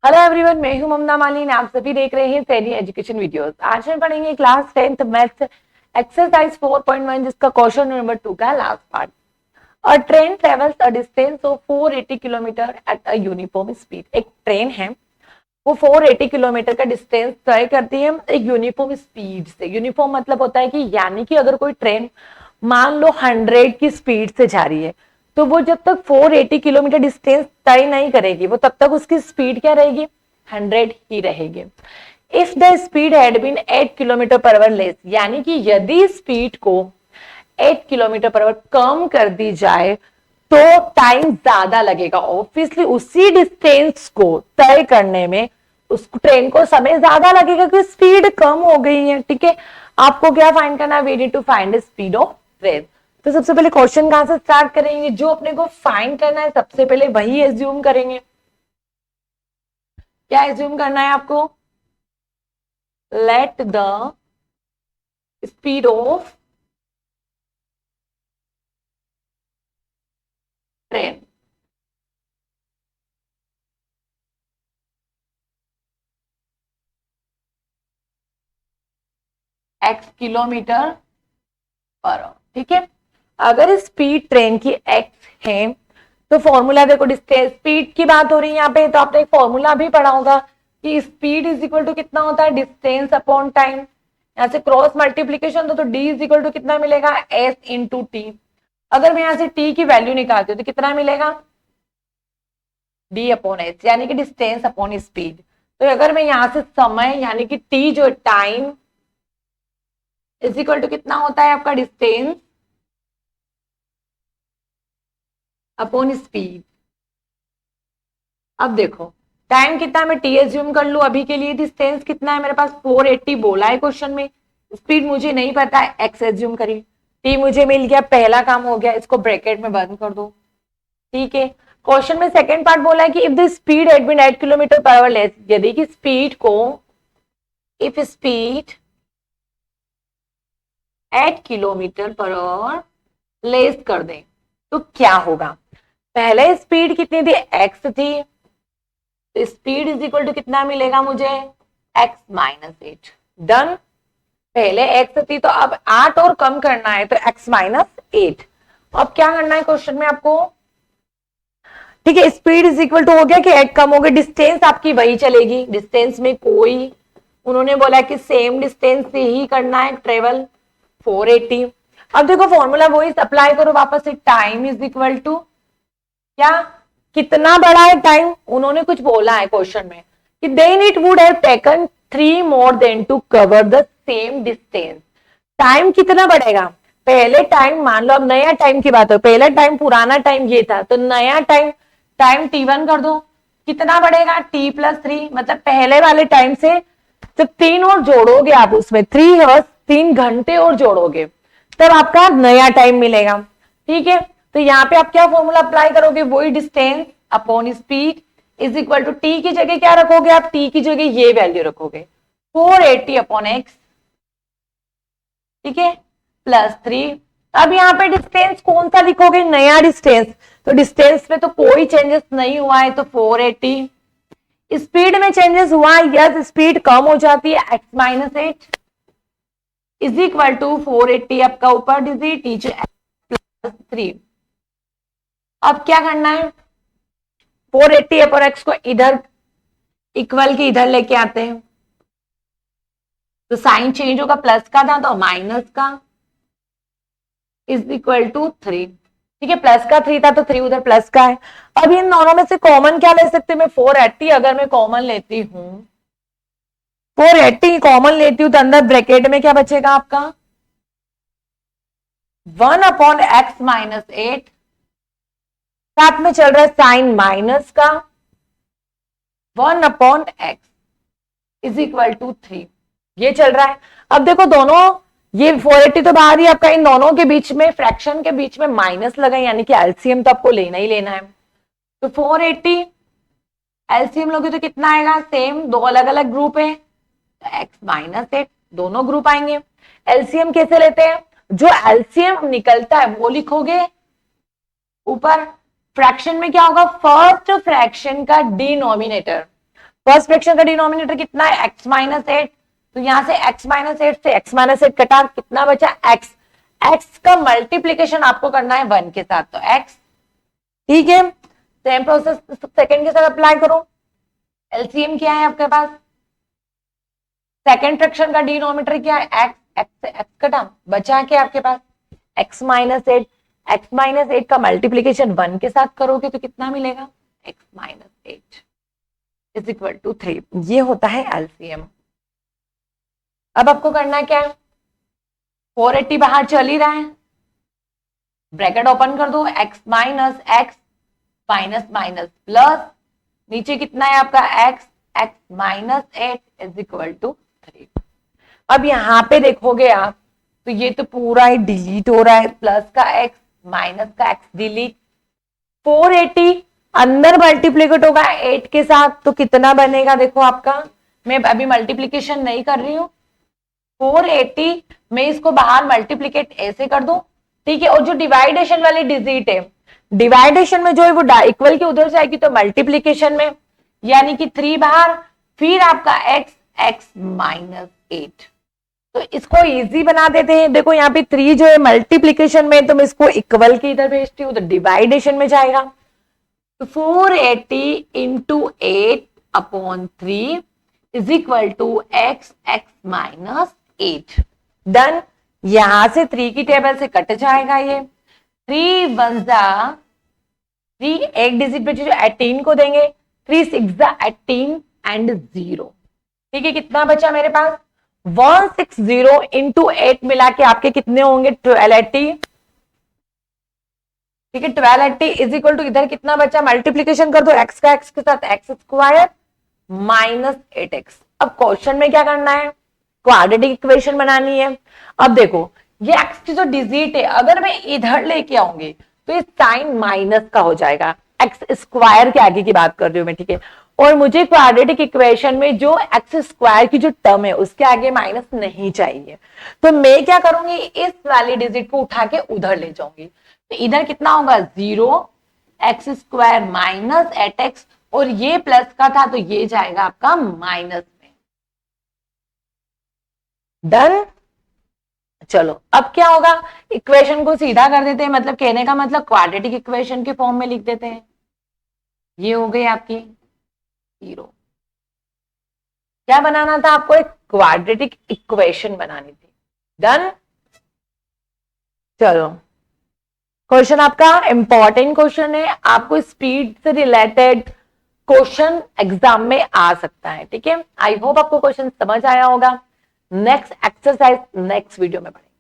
Hello everyone, मैं हूं ममता मालिनी। आप सभी देख रहे हैं सैनी एजुकेशन वीडियोस। आज हम पढ़ेंगे क्लास 10th मैथ्स एक्सरसाइज 4.1 जिसका क्वेश्चन नंबर 2 का last part. A train travels a distance of 480 kilometre at a uniform speed. एक ट्रेन है, वो 480 किलोमीटर का डिस्टेंस तय करती है एक यूनिफॉर्म स्पीड से। यूनिफॉर्म मतलब होता है कि यानी कि अगर कोई ट्रेन मान लो 100 की स्पीड से जा रही है तो वो जब तक 480 किलोमीटर डिस्टेंस तय नहीं करेगी वो तब तक उसकी स्पीड क्या रहेगी, 100 ही रहेगी। If the speed had been 8 kilometre per hour less, यानी कि यदि स्पीड को 8 किलोमीटर पर आवर कम कर दी जाए तो टाइम ज्यादा लगेगा। ऑब्वियसली उसी डिस्टेंस को तय करने में उस ट्रेन को समय ज्यादा लगेगा क्योंकि स्पीड कम हो गई है। ठीक है, आपको क्या फाइंड करना है? We need to find the speed of train. तो सबसे पहले क्वेश्चन कहां से स्टार्ट करेंगे? जो अपने को फाइंड करना है सबसे पहले वही एज्यूम करेंगे। क्या एज्यूम करना है आपको? Let the speed of train x kilometre पर। ठीक है, अगर स्पीड ट्रेन की x है तो फॉर्मूला देखो, डिस्टेंस स्पीड की बात हो रही है यहाँ पे, तो आपने एक फॉर्मूला भी पढ़ा होगा कि स्पीड इज इक्वल टू कितना होता है, डिस्टेंस अपॉन टाइम। यहाँ से क्रॉस मल्टीप्लीकेशन तो डी इज इक्वल टू कितना मिलेगा, एस इंटू टी। अगर मैं यहाँ से टी की वैल्यू निकालती हूँ तो कितना मिलेगा, डी अपॉन एस, यानी कि डिस्टेंस अपॉन स्पीड। तो अगर मैं यहाँ से समय यानी कि टी जो टाइम इज इक्वल टू कितना होता है आपका, डिस्टेंस अपॉन स्पीड। अब देखो टाइम कितना है, मैं टी एज्यूम कर लू अभी के लिए। डिस्टेंस कितना है मेरे पास, 480 बोला है क्वेश्चन में। स्पीड मुझे नहीं पता है, एक्स एज्यूम करी। टी मुझे मिल गया, पहला काम हो गया, इसको ब्रैकेट में बंद कर दो। ठीक है, क्वेश्चन में सेकंड पार्ट बोला है कि if the speed had been 8 kilometre per hour less, यदि कि स्पीड को, if speed 8 kilometre per hour less कर दें तो क्या होगा। पहले स्पीड कितनी थी, एक्स थी, तो स्पीड इज इक्वल टू कितना मिलेगा मुझे, एक्स माइनस 8। डन। पहले एक्स थी तो अब 8 और कम करना है तो एक्स माइनस 8। अब क्या करना है क्वेश्चन में आपको, ठीक है, स्पीड इज इक्वल टू हो गया कि 8 कम हो गया, डिस्टेंस आपकी वही चलेगी, डिस्टेंस में कोई, उन्होंने बोला कि सेम डिस्टेंस से ही करना है ट्रेवल 480। अब देखो फॉर्मूला वही अप्लाई करो वापस से, टाइम इज इक्वल टू क्या, कितना बड़ा है टाइम, उन्होंने कुछ बोला है क्वेश्चन में कि then it would have taken 3 more than to cover the same distance. Time कितना बढ़ेगा, पहले टाइम मान लो, अब नया टाइम की बात हो, पहला टाइम पुराना टाइम ये था तो नया टाइम, टाइम t1 कर दो, कितना बढ़ेगा t+3, मतलब पहले वाले टाइम से जब 3 और जोड़ोगे आप उसमें 3 हॉर्स 3 घंटे और जोड़ोगे तब आपका नया टाइम मिलेगा। ठीक है, तो यहाँ पे आप क्या फॉर्मूला अप्लाई करोगे, वही distance upon speed is equal to t की जगह क्या रखोगे आप, टी की जगह ये वैल्यू रखोगे 480 अपॉन एक्स। ठीक है, +3। अब यहाँ पे डिस्टेंस कौन सा लिखोगे, नया डिस्टेंस, तो डिस्टेंस में तो कोई चेंजेस नहीं हुआ है तो 480। स्पीड में चेंजेस हुआ है, यस स्पीड कम हो जाती है, x minus 8 is equal to 480 आपका ऊपर डिजिट नीचे +3। अब क्या करना है, 480 अपॉन x को इधर इक्वल के इधर लेके आते हैं तो साइन चेंज होगा, प्लस का था तो माइनस का इज इक्वल टू 3। ठीक है, प्लस का 3 था तो 3 उधर प्लस का है। अब इन दोनों में से कॉमन क्या ले सकते हैं, मैं 480 अगर मैं कॉमन लेती हूं, 480 कॉमन लेती हूं तो अंदर ब्रैकेट में क्या बचेगा आपका, 1 अपॉन एक्स माइनस 8, साथ में चल रहा है साइन माइनस का, 1 upon x is equal to 3, ये चल रहा है। अब देखो दोनों, ये 480 तो बाहर ही, आपका इन दोनों के बीच में फ्रैक्शन के बीच में माइनस लगा, यानी कि एलसीएम तो आपको लेना ही लेना है। तो 480 एलसीएम लोगे तो कितना आएगा, सेम दो अलग अलग ग्रुप है तो एक्स माइनस 8 दोनों ग्रुप आएंगे। एलसीएम कैसे लेते हैं, जो एलसीएम निकलता है वो लिखोगे ऊपर, फ्रैक्शन में क्या होगा, फर्स्ट फ्रैक्शन का डिनोमिनेटर, फर्स्ट फ्रैक्शन का डिनोमिनेटर कितना है x माइनस 8, तो यहां से x माइनस 8 से x माइनस 8 कटा, कितना बचा x, x का मल्टीप्लीकेशन आपको करना है 1 के साथ, तो x, ठीक है। सेम प्रोसेस सेकंड के साथ अप्लाई करो। एलसीएम क्या है आपके पास, सेकंड फ्रैक्शन का डिनोमिनेटर क्या है x, x से x कटा, बचा क्या आपके पास x माइनस 8, x माइनस 8 का मल्टीप्लीकेशन 1 के साथ करोगे तो कितना मिलेगा x minus 8 is equal to 3। ये होता है एलसीएम। अब आपको करना क्या है, 480 बाहर चल ही रहा है, ब्रैकेट ओपन कर दो, x minus x minus minus plus, नीचे कितना है आपका x, x minus 8 is equal to 3। अब यहां पे देखोगे आप तो ये तो पूरा ही डिलीट हो रहा है, प्लस का x माइनस का x डिलीट, 480 अंदर मल्टीप्लीकेट होगा 8 के साथ, तो कितना बनेगा देखो आपका, मैं अभी मल्टीप्लीकेशन नहीं कर रही हूं, 480 में इसको बाहर मल्टीप्लीकेट ऐसे कर दूं, ठीक है। और जो डिवाइडेशन वाली डिजिट है, डिवाइडेशन में जो है वो इक्वल के उधर जाएगी, तो मल्टीप्लीकेशन में यानी कि 3 बाहर, फिर आपका x, x माइनस 8, तो इसको इजी बना देते हैं। देखो यहाँ पे 3 जो है मल्टीप्लीकेशन में, तो मैं इसको इक्वल के इधर भेजती हूँ, तो डिवाइडेशन में जाएगा, तो 480 into 8 upon 3 is equal to x, x minus 8। Done. यहां से 3 की टेबल से कट जाएगा ये, 3 1 जा 3, एक डिजिट पे जो 18 को देंगे, 3 6 जा 18 एंड 0, ठीक है। कितना बचा मेरे पास 160 इंटू 8 मिला के आपके कितने होंगे 1280, ठीक है। 1280 इज इक्वल टू इधर कितना बचा, मल्टीप्लीकेशन कर दो x का x के साथ, x स्क्वायर माइनस 8x। अब क्वेश्चन में क्या करना है, क्वाड्रेटिक इक्वेशन बनानी है। अब देखो ये x की जो डिजिट है अगर मैं इधर लेके आऊंगी तो ये साइन माइनस का हो जाएगा, x स्क्वायर के आगे की बात कर रही हूं मैं, ठीक है। और मुझे क्वाड्रेटिक इक्वेशन में जो एक्स स्क्वायर की जो टर्म है उसके आगे माइनस नहीं चाहिए, तो मैं क्या करूंगी, इस वाली डिजिट को उठा के उधर ले जाऊंगी, तो इधर कितना होगा 0, एक्स स्क्वायर माइनस 8x, और ये प्लस का था तो ये जाएगा आपका माइनस में। डन। चलो अब क्या होगा, इक्वेशन को सीधा कर देते हैं, मतलब कहने का मतलब क्वाड्रेटिक इक्वेशन के फॉर्म में लिख देते हैं। ये हो गई आपकी 0। क्या बनाना था आपको, एक क्वाड्रेटिक इक्वेशन बनानी थी। डन। चलो क्वेश्चन आपका इंपॉर्टेंट क्वेश्चन है, आपको स्पीड से रिलेटेड क्वेश्चन एग्जाम में आ सकता है, ठीक है। आई होप आपको क्वेश्चन समझ आया होगा। नेक्स्ट एक्सरसाइज नेक्स्ट वीडियो में पढ़ेंगे।